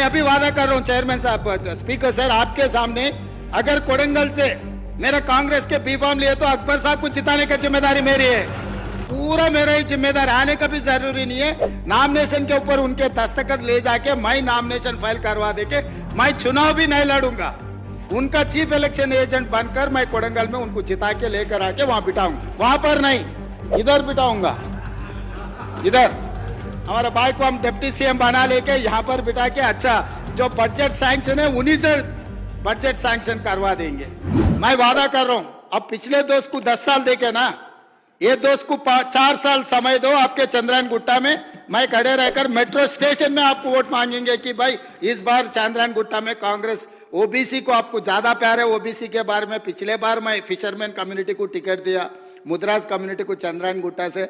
अभी वादा कर रहा हूं चेयरमैन साहब, स्पीकर सर, आपके सामने अगर कोडंगल से मेरा कांग्रेस के बी फॉर्म लिए तो अकबर साहब को जिताने की जिम्मेदारी मेरी है, पूरा मेरा ही जिम्मेदार। आने का भी जरूरी नहीं है, नामिनेशन के ऊपर उनके दस्तखत ले जाके मैं नामिनेशन फाइल करवा देके मैं चुनाव भी नहीं लड़ूंगा। उनका चीफ इलेक्शन एजेंट बनकर मैं कोडंगल में उनको जिता के लेकर आके वहां बिठाऊंगा, वहां पर नहीं, इधर बिठाऊंगा। इधर हमारे भाई को हम डिप्टी सीएम बना लेके यहाँ पर बिठा के अच्छा जो बजट सैंक्शन है उन्हीं से बजट सैंक्शन करवा देंगे। मैं वादा कर रहा हूं, अब पिछले दोस्त को 10 साल देके ना, ये दोस्त को 4 साल समय दो, आपके चंद्रायन गुट्टा में मैं खड़े रहकर मेट्रो स्टेशन में आपको वोट मांगेंगे कि भाई इस बार चंद्रायन गुट्टा में कांग्रेस, ओबीसी को आपको ज्यादा प्यार है। ओबीसी के बारे में पिछले बार मैं फिशरमैन कम्युनिटी को टिकट दिया, मुद्राज कम्युनिटी को चंद्रायन गुट्टा से।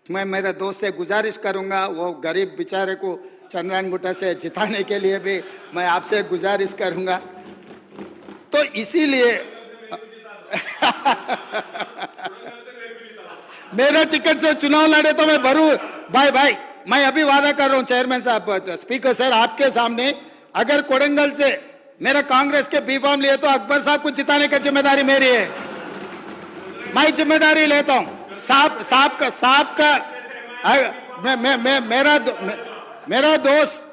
मैं मेरे दोस्त से गुजारिश करूंगा, वो गरीब बेचारे को चंद्रायन गुट्टा से जिताने के लिए भी मैं आपसे गुजारिश करूंगा। तो इसीलिए मेरे टिकट से चुनाव लड़े तो मैं भरू भाई, मैं अभी वादा कर रहा हूं चेयरमैन साहब, स्पीकर सर, आपके सामने अगर कोडंगल से मेरा कांग्रेस के बी फॉर्म लिए तो अकबर साहब को जिताने की जिम्मेदारी मेरी है, मैं जिम्मेदारी लेता हूं। साहब का मेरा दोस्त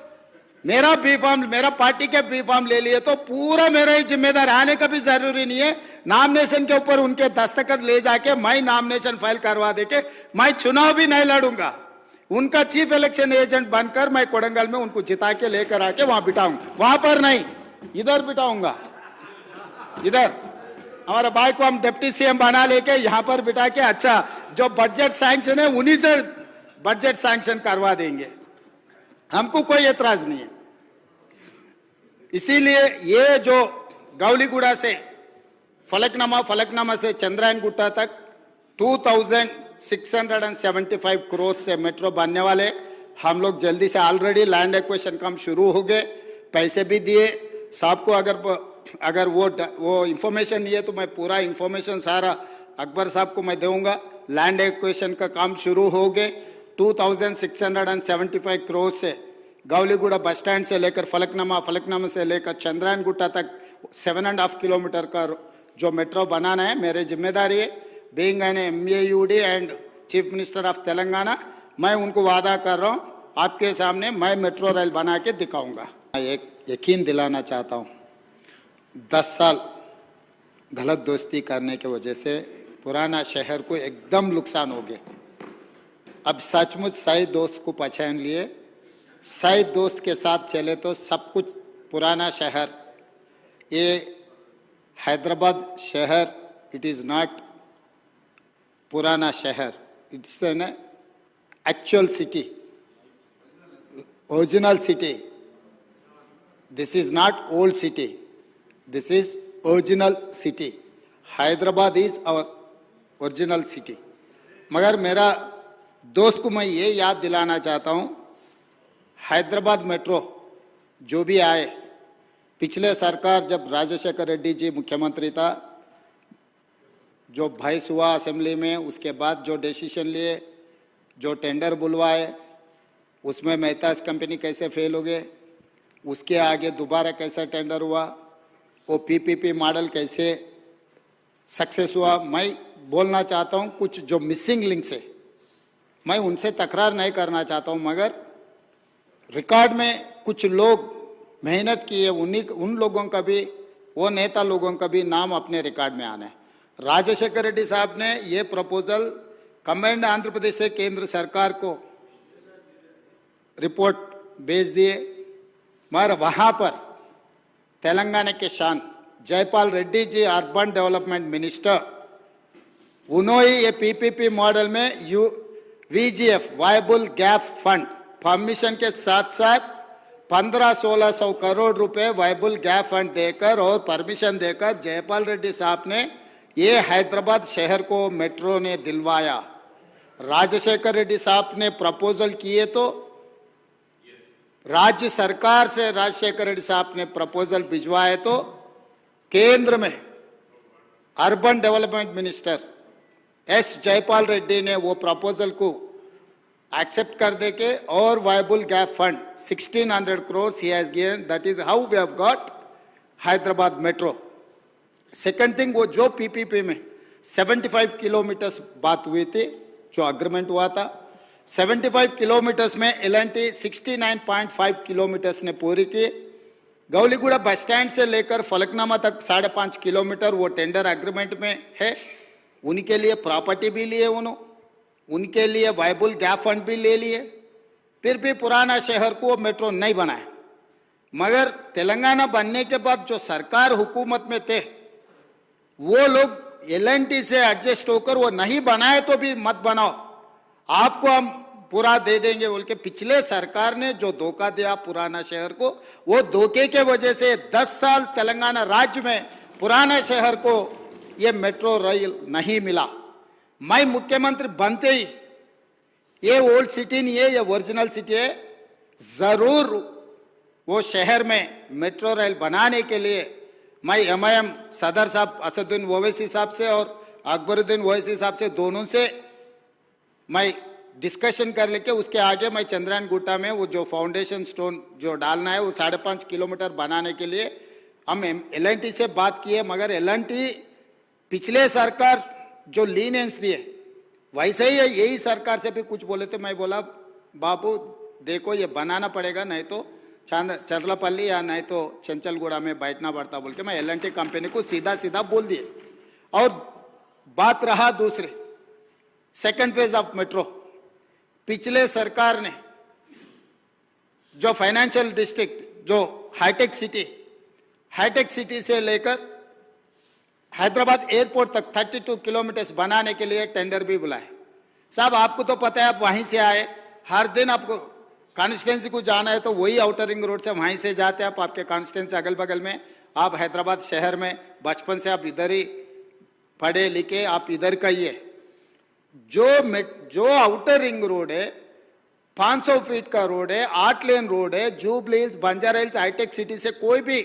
मेरा बी फॉर्म, मेरा पार्टी के बी फॉर्म ले लिए तो पूरा मेरा ही जिम्मेदार। आने का भी जरूरी नहीं है, नामिनेशन के ऊपर उनके दस्तखत ले जाके मैं नामिनेशन फाइल करवा देके मैं चुनाव भी नहीं लड़ूंगा। उनका चीफ इलेक्शन एजेंट बनकर मैं कोडंगल में उनको जिता के लेकर आके वहां बिठाऊंगा, वहां पर नहीं, इधर बिठाऊंगा। इधर हमारे भाई को हम डिप्टी सीएम बना लेके यहाँ पर बिठा के अच्छा जो बजट सैंक्शन है उन्हीं से बजट सैंक्शन करवा देंगे, हमको कोई एतराज नहीं है। इसीलिए ये जो गौलीगुड़ा से फलकनामा से चंद्रायन गुट्टा तक 2675 करोड़ से मेट्रो बनने वाले। हम लोग जल्दी से ऑलरेडी लैंड एक्विजिशन काम शुरू हो गए, पैसे भी दिए साहब को। अगर वो इंफॉर्मेशन नहीं है तो मैं पूरा इंफॉर्मेशन सारा अकबर साहब को मैं दूंगा। लैंड एक्विजिशन का काम शुरू हो गए, 2675 करोड़ से गौलीगुड़ा बस स्टैंड से लेकर फलकनामा से लेकर चंद्रायन गुट्टा तक 7.5 किलोमीटर का जो मेट्रो बनाना है मेरी जिम्मेदारी है। Being an MAUD and chief minister of Telangana, मैं उनको वादा कर रहा हूँ आपके सामने मैं मेट्रो रेल बना के दिखाऊंगा। मैं एक यकीन दिलाना चाहता हूँ, 10 साल गलत दोस्ती करने की वजह से पुराना शहर को एकदम नुकसान हो गया। अब सचमुच सही दोस्त को पहचान लिए, सही दोस्त के साथ चले तो सब कुछ पुराना शहर, ये हैदराबाद शहर, इट इज़ नॉट पुराना शहर, it's an actual city, original city. This is not old city, this is original city. Hyderabad is our original city. मगर मेरा दोस्त को मैं ये याद दिलाना चाहता हूँ, हैदराबाद मेट्रो जो भी आए, पिछले सरकार जब राजशेखर रेड्डी जी मुख्यमंत्री था, जो बहस हुआ असेंबली में, उसके बाद जो डिसीजन लिए, जो टेंडर बुलवाए, उसमें मेहताज कंपनी कैसे फेल हो गए, उसके आगे दोबारा कैसा टेंडर हुआ, वो PPP मॉडल कैसे सक्सेस हुआ। मैं बोलना चाहता हूँ कुछ जो मिसिंग लिंक्स है, मैं उनसे तकरार नहीं करना चाहता हूँ, मगर रिकॉर्ड में कुछ लोग मेहनत किए, उन लोगों का भी, वो नेता लोगों का भी नाम अपने रिकॉर्ड में आना है। राजशेखर रेड्डी साहब ने ये प्रपोजल कंबाइंड आंध्र प्रदेश से केंद्र सरकार को रिपोर्ट भेज दिए, मगर वहाँ पर तेलंगाना के शान Jaipal Reddy ji urban development minister, उन्होंने ये PPP मॉडल में VGF viable gap fund permission के साथ साथ 1500-1600 करोड़ रुपए वायबल गैप फंड देकर और परमिशन देकर जयपाल रेड्डी साहब ने ये हैदराबाद शहर को मेट्रो ने दिलवाया। राजशेखर रेड्डी साहब ने प्रपोजल किए तो राज्य सरकार से राजशेखर रेड्डी साहब ने प्रपोजल भिजवाए तो केंद्र में urban development minister S. Jaipal Reddy ने वो प्रपोजल को एक्सेप्ट कर दे के और viable gap fund 1600 crores he has given. That is how we have got Hyderabad Metro. Second thing, वो जो पीपीपी में 75 किलोमीटर्स बात हुई थी, जो अग्रीमेंट हुआ था, 75 किलोमीटर्स में एल&टी 69.5 किलोमीटर्स ने पूरी की। गौलीगुड़ा बस स्टैंड से लेकर फलकनामा तक 5.5 किलोमीटर वो टेंडर एग्रीमेंट में है। उनके लिए प्रॉपर्टी भी लिए उनके लिए वायबल गैप फंड भी ले लिए, फिर भी पुराना शहर को मेट्रो नहीं बनाया। मगर तेलंगाना बनने के बाद जो सरकार हुकूमत में थे वो लोग एल&टी से एडजस्ट होकर वो नहीं बनाए तो भी मत बनाओ, आपको हम पूरा दे देंगे बोल के पिछले सरकार ने जो धोखा दिया पुराना शहर को, वो धोखे के वजह से 10 साल तेलंगाना राज्य में पुराना शहर को ये मेट्रो रेल नहीं मिला। मैं मुख्यमंत्री बनते ही ये ओल्ड सिटी नहीं है, ये ओरिजिनल सिटी है, जरूर वो शहर में मेट्रो रेल बनाने के लिए मैं एमआईएम सदर साहब असदुद्दीन ओवैसी साहब से और अकबरुद्दीन ओवैसी साहब से दोनों से मैं डिस्कशन कर लेके उसके आगे मैं चंद्रायन गुट्टा में वो जो फाउंडेशन स्टोन जो डालना है वो 5.5 किलोमीटर बनाने के लिए हम एल&टी से बात किए। मगर एल&टी पिछले सरकार जो लीनेंस दिए वैसे ही है, यही सरकार से भी कुछ बोले थे। मैं बोला बाबू देखो ये बनाना पड़ेगा, नहीं तो चरलापल्ली या नहीं तो चंचलगुड़ा में बैठना पड़ता बोल के मैं एल&टी कंपनी को सीधा सीधा बोल दिए। और बात रहा दूसरी सेकंड फेज ऑफ मेट्रो, पिछले सरकार ने जो फाइनेंशियल डिस्ट्रिक्ट जो हाईटेक सिटी से लेकर हैदराबाद एयरपोर्ट तक 32 किलोमीटर बनाने के लिए टेंडर भी बुलाए। साहब आपको तो पता है, आप वहीं से आए, हर दिन आपको कॉन्स्टिट्यूंसी को जाना है तो वही आउटर रिंग रोड से वहीं से जाते हैं आप, आपके कॉन्स्टिट्यूंसी अगल बगल में, आप हैदराबाद शहर में बचपन से आप इधर ही पढ़े लिखे, आप इधर का ही है। जो आउटर रिंग रोड है 500 फीट का रोड है, 8 लेन रोड है, जुबली हिल्स, बंजारा हिल्स, हाईटेक सिटी से कोई भी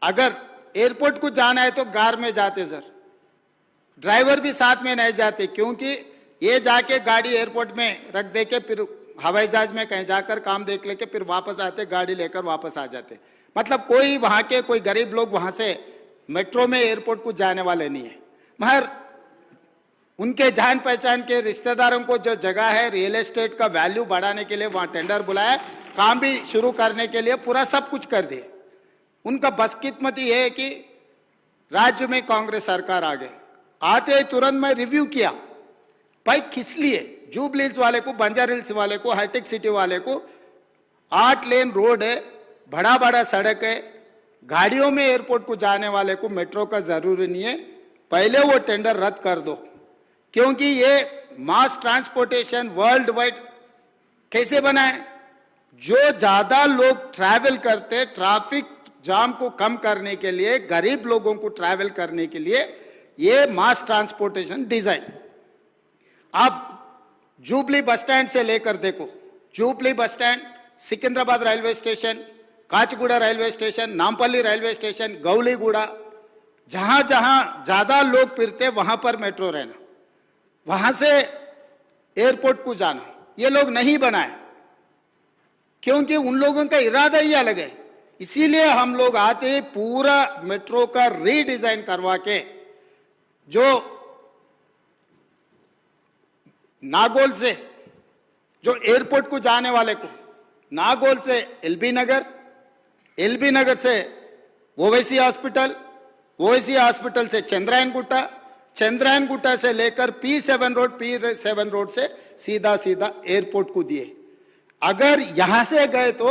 अगर एयरपोर्ट को जाना है तो कार में जाते सर, ड्राइवर भी साथ में नहीं जाते, क्योंकि ये जाके गाड़ी एयरपोर्ट में रख दे के फिर हवाई जहाज में कहीं जाकर काम देख लेके फिर वापस आते, गाड़ी लेकर वापस आ जाते। मतलब कोई वहां के कोई गरीब लोग वहां से मेट्रो में एयरपोर्ट को जाने वाले नहीं है। मगर उनके जान पहचान के रिश्तेदारों को जो जगह है रियल एस्टेट का वैल्यू बढ़ाने के लिए वहां टेंडर बुलाया, काम भी शुरू करने के लिए पूरा सब कुछ कर दिए। उनका बदकिस्मती है कि राज्य में कांग्रेस सरकार आ गई, आते ही तुरंत मैं रिव्यू किया, भाई किस लिए जुबली हिल्स वाले को, बंजारा हिल्स वाले को, हाईटेक सिटी वाले को 8 लेन रोड है, बड़ा बड़ा सड़क है, गाड़ियों में एयरपोर्ट को जाने वाले को मेट्रो का जरूरी नहीं है, पहले वो टेंडर रद्द कर दो। क्योंकि ये मास ट्रांसपोर्टेशन वर्ल्ड वाइड कैसे बनाए, जो ज्यादा लोग ट्रैवल करते, ट्रैफिक जाम को कम करने के लिए, गरीब लोगों को ट्रैवल करने के लिए ये मास ट्रांसपोर्टेशन डिजाइन। आप जुबली बस स्टैंड से लेकर देखो, Jubilee bus stand, Secunderabad railway station, Kacheguda railway station, Nampally railway station, Gowliguda, जहां जहां ज्यादा लोग फिरते वहां पर मेट्रो रहना, वहां से एयरपोर्ट को जाना, ये लोग नहीं बनाए क्योंकि उन लोगों का इरादा ही अलग है। इसीलिए हम लोग आते पूरा मेट्रो का रीडिजाइन करवा के, जो नागौल से जो एयरपोर्ट को जाने वाले को, नागौल से एलबी नगर से ओवैसी हॉस्पिटल, ओवैसी हॉस्पिटल से चंद्रायन गुट्टा से लेकर P7 रोड से सीधा एयरपोर्ट को दिए। अगर यहां से गए तो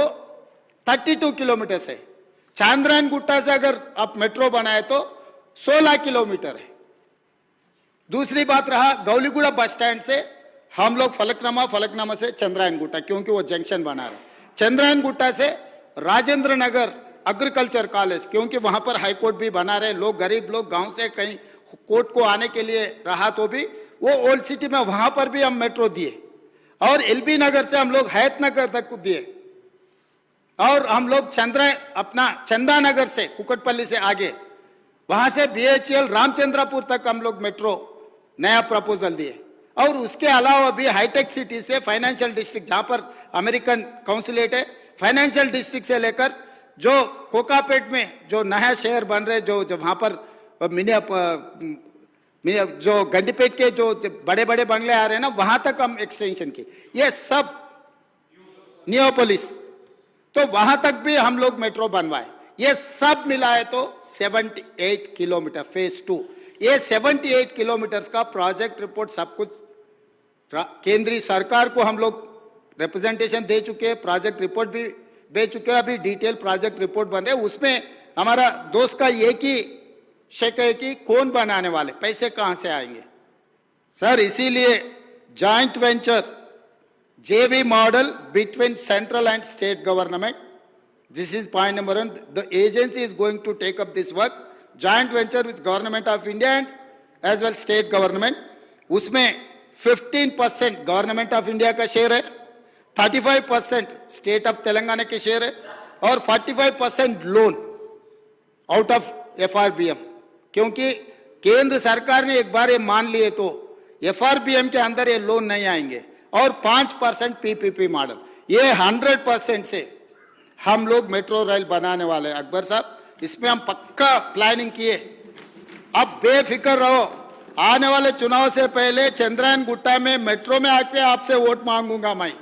32 किलोमीटर से, चंद्रायन गुट्टा से अगर आप मेट्रो बनाए तो 16 किलोमीटर है। दूसरी बात रहा गौलीगुड़ा बस स्टैंड से हम लोग फलकनामा से चंद्रायन गुट्टा, क्योंकि वो जंक्शन बना रहे, चंद्रायन गुट्टा से राजेंद्र नगर एग्रीकल्चर कॉलेज, क्योंकि वहां पर हाई कोर्ट भी बना रहे, लोग गरीब लोग गांव से कहीं कोर्ट को आने के लिए रहा तो भी वो ओल्ड सिटी में वहां पर भी हम मेट्रो दिए, और एलबी नगर से हम लोग हैत नगर तक दिए, और हम लोग चंदा नगर से कुकटपल्ली से आगे वहां से BHEL रामचंद्रपुर तक हम लोग मेट्रो नया प्रपोजल दिए। और उसके अलावा भी हाईटेक सिटी से फाइनेंशियल डिस्ट्रिक्ट, जहां पर अमेरिकन काउंसिलेट है, फाइनेंशियल डिस्ट्रिक्ट से लेकर जो कोकापेट में जो नया शहर बन रहे, जो वहां पर जो गंडीपेट के जो बड़े बड़े बंगले आ रहे हैं ना, वहां तक हम एक्सटेंशन की, ये सब नियोपोलिस, तो वहां तक भी हम लोग मेट्रो बनवाए। ये सब मिलाए तो 78 किलोमीटर फेज 2। ये 78 किलोमीटर का प्रोजेक्ट रिपोर्ट सब कुछ केंद्रीय सरकार को हम लोग रिप्रेजेंटेशन दे चुके हैं, प्रोजेक्ट रिपोर्ट भी दे चुके हैं, अभी डिटेल प्रोजेक्ट रिपोर्ट बन रहे हैं। उसमें हमारा दोस्त का एक ही शक है कि कौन बनाने वाले, पैसे कहां से आएंगे सर। इसीलिए joint venture JV model between central and state government, this is point number 1। The agency is going to take up this work, joint venture with government of India and as well state government. उसमें 15% government of India का share है, 35% state of Telangana के share है और 45% loan out of FRBM। क्योंकि केंद्र सरकार ने एक बार ये मान लिए तो FRBM के अंदर ये लोन नहीं आएंगे, और 5% PPP मॉडल, ये 100% से हम लोग मेट्रो रेल बनाने वाले हैं अकबर साहब। इसमें हम पक्का प्लानिंग किए। अब बेफिक्र रहो, आने वाले चुनाव से पहले चंद्रायन गुट्टा में मेट्रो में आके आपसे वोट मांगूंगा मैं।